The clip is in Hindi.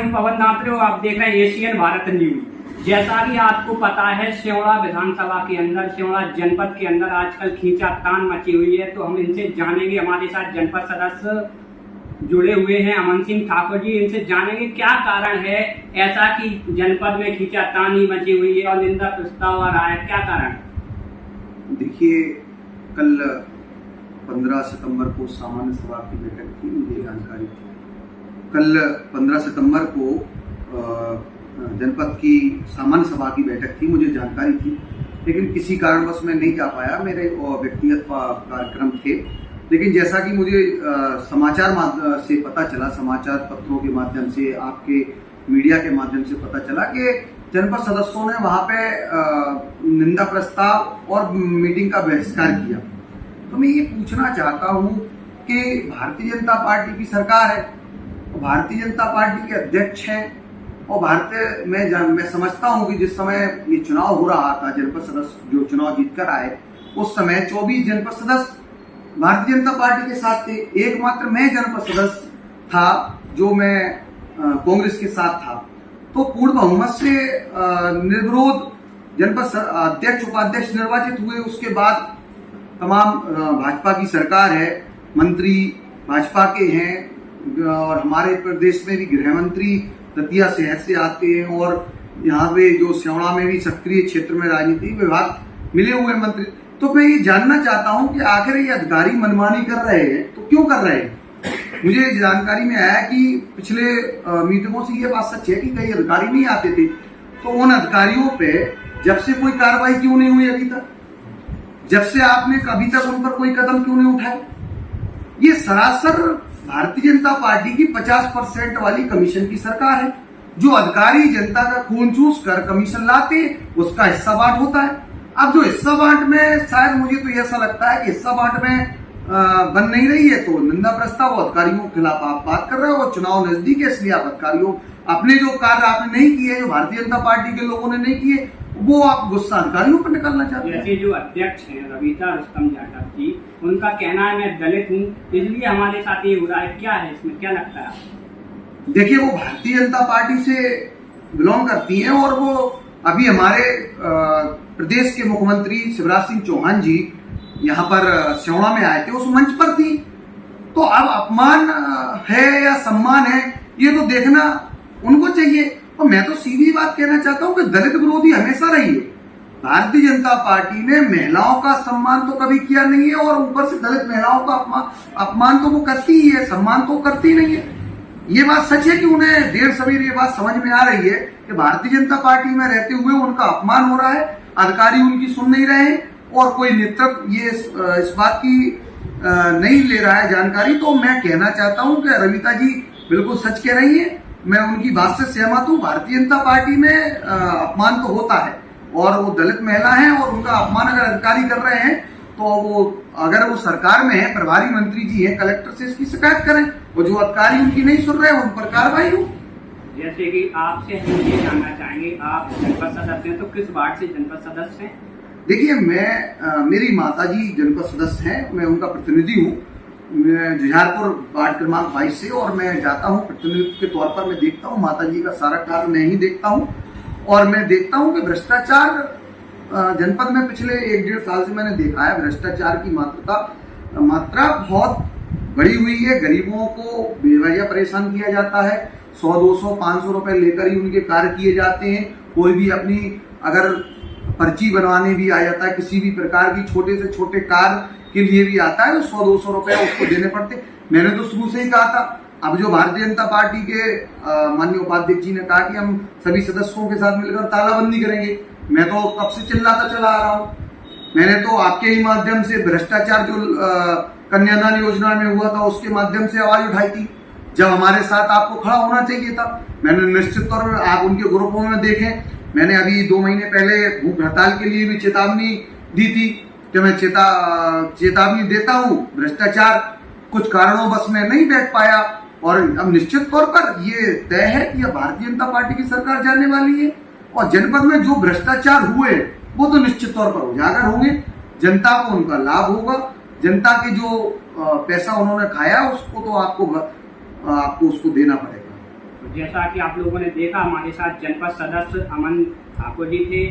हूं पवन नात्रे और आप देख रहे हैं एशियन भारत न्यूज। जैसा कि आपको पता है, सिवड़ा विधानसभा के अंदर, सिवड़ा जनपद के अंदर आजकल खींचातान मची हुई है। तो हम इनसे जानेंगे, हमारे साथ जनपद सदस्य जुड़े हुए हैं अमन सिंह ठाकुर जी। इनसे जानेंगे क्या कारण है ऐसा कि जनपद में खींचातानी मची हुई है और निंदा प्रस्ताव आ रहा है, क्या कारण? देखिए, कल 15 सितंबर को सामान्य सभा की बैठक थी, मुझे जानकारी थी। कल 15 सितंबर को जनपद की सामान्य सभा की बैठक थी, मुझे जानकारी थी, लेकिन किसी कारणवश मैं नहीं जा पाया, मेरे व्यक्तिगत कार्यक्रम थे। लेकिन जैसा कि मुझे समाचार से पता चला, समाचार पत्रों के माध्यम से, आपके मीडिया के माध्यम से पता चला कि जनपद सदस्यों ने वहां पे निंदा प्रस्ताव और मीटिंग का बहिष्कार किया। तो मैं ये पूछना चाहता हूं कि भारतीय जनता पार्टी की सरकार है, भारतीय जनता पार्टी के अध्यक्ष हैं, और मैं समझता हूं कि जिस समय ये चुनाव हो रहा था, जनपद सदस्य जो चुनाव जीतकर आए, उस समय 24 जनपद सदस्य भारतीय जनता पार्टी के साथ थे। एकमात्र मैं जनपद सदस्य था जो मैं कांग्रेस के साथ था। तो पूर्ण बहुमत से निर्विरोध जनपद अध्यक्ष उपाध्यक्ष निर्वाचित हुए। उसके बाद तमाम भाजपा की सरकार है, मंत्री भाजपा के हैं, और हमारे प्रदेश में भी गृह मंत्री दतिया शहर से आते हैं, और यहाँ पे जो सिवड़ा में भी सक्रिय क्षेत्र में राजनीतिक विभाग मिले हुए मंत्री। तो मैं ये जानना चाहता हूं कि आखिर ये अधिकारी मनमानी कर रहे हैं तो क्यों कर रहे हैं? मुझे जानकारी में आया कि पिछले मीटिंगों से ये बात सच है कि कई अधिकारी नहीं आते थे। तो उन अधिकारियों पे जब से कोई कार्रवाई क्यों नहीं हुई अभी तक? जब से आपने अभी तक उन पर कोई कदम क्यों नहीं उठाए? ये सरासर भारतीय जनता पार्टी की 50% वाली कमीशन की सरकार है। जो अधिकारी जनता का खून चूस कर कमीशन लाते, उसका हिस्सा बांट होता है। अब जो हिस्सा बांट में, शायद मुझे तो ऐसा लगता है कि हिस्सा बांट में बन नहीं रही है, तो निंदा प्रस्ताव अधिकारियों के खिलाफ आप बात कर रहे हो, और चुनाव नजदीक है, इसलिए आप अधिकारियों अपने जो कार्य आपने नहीं किए, जो भारतीय जनता पार्टी के लोगों ने नहीं किए, वो आप गुस्सा अधिकारियों पर निकालना चाहते हैं। जैसे जो अध्यक्ष हैं रविता रुस्तम जाटव जी, उनका कहना है मैं दलित हूँ, इसलिए हमारे साथ ये हो रहा है। क्या है इसमें, क्या लगता है? देखिए, वो भारतीय जनता पार्टी से बिलोंग करती हैं, और वो अभी हमारे प्रदेश के मुख्यमंत्री शिवराज सिंह चौहान जी यहाँ पर सिवड़ा में आए थे, उस मंच पर थी। तो अब अपमान है या सम्मान है, ये तो देखना उनको चाहिए। और मैं तो सीधी बात कहना चाहता हूं कि दलित विरोधी हमेशा रही है। भारतीय जनता पार्टी ने महिलाओं का सम्मान तो कभी किया नहीं है, और ऊपर से दलित महिलाओं का अपमान तो वो करती ही है, सम्मान तो करती नहीं है। ये बात सच है कि उन्हें देर सवेर ये बात समझ में आ रही है कि भारतीय जनता पार्टी में रहते हुए उनका अपमान हो रहा है, अधिकारी उनकी सुन नहीं रहे हैं, और कोई नेतृत्व ये इस बात की नहीं ले रहा है जानकारी। तो मैं कहना चाहता हूं कि रविता जी बिल्कुल सच कह रही है, मैं उनकी बात से सहमत हूं। भारतीय जनता पार्टी में अपमान तो होता है, और वो दलित महिला हैं, और उनका अपमान अगर अधिकारी कर रहे हैं, तो वो अगर वो सरकार में है, प्रभारी मंत्री जी हैं, कलेक्टर से इसकी शिकायत करें, और जो अधिकारी उनकी नहीं सुन रहे हैं, उन पर कार्रवाई हो। जैसे कि आपसे हम ये जानना चाहेंगे, आप जनपद सदस्य हैं, तो किस वार्ड से जनपद सदस्य हैं? देखिए, मेरी माताजी जनपद सदस्य हैं, मैं उनका प्रतिनिधि हूँ। मैं जुझारपुर वार्ड क्रमांक 22 से, और मैं जाता हूँ प्रतिनिधित्व के तौर पर। मैं देखता हूँ माताजी का सारा कार्य मैं ही देखता हूँ, और मैं देखता हूँ कि भ्रष्टाचार जनपद में पिछले 1-1.5 साल से मैंने देखा है, भ्रष्टाचार की मात्रा बहुत बढ़ी हुई है। गरीबों को बेवजह परेशान किया जाता है, 100, 200, 500 रुपए लेकर ही उनके कार्य किए जाते हैं। कोई भी अपनी अगर पर्ची बनवाने भी आ जाता है, किसी भी प्रकार की छोटे से छोटे कार्य के लिए भी आता है, तो 100-200 रुपए उसको देने पड़ते। मैंने तो शुरू से ही कहा था। अब जो भारतीय जनता पार्टी के माननीय उपाध्यक्ष जी ने कहा कि हम सभी सदस्यों के साथ मिलकर तालाबंदी करेंगे, मैं तो कब से चिल्लाता चला आ रहा हूँ। मैंने तो आपके ही माध्यम से भ्रष्टाचार जो कन्यादान योजना में हुआ था, उसके माध्यम से आवाज उठाई थी, जब हमारे साथ आपको खड़ा होना चाहिए था। मैंने निश्चित तौर पर, आप उनके ग्रुपों में देखें, मैंने अभी 2 महीने पहले भूख हड़ताल के लिए भी चेतावनी दी थी कि मैं चेतावनी देता हूं, भ्रष्टाचार कुछ कारणों बस में नहीं बैठ पाया, और अब निश्चित तौर पर ये तय है कि अब भारतीय जनता पार्टी की सरकार जाने वाली है, और जनपद में जो भ्रष्टाचार हुए वो तो निश्चित तौर पर उजागर होंगे। जनता को उनका लाभ होगा। जनता के जो पैसा उन्होंने खाया, उसको तो आपको उसको देना पड़ेगा। तो जैसा कि आप लोगों ने देखा, हमारे साथ जनपद सदस्य अमन ठाकुर जी थे।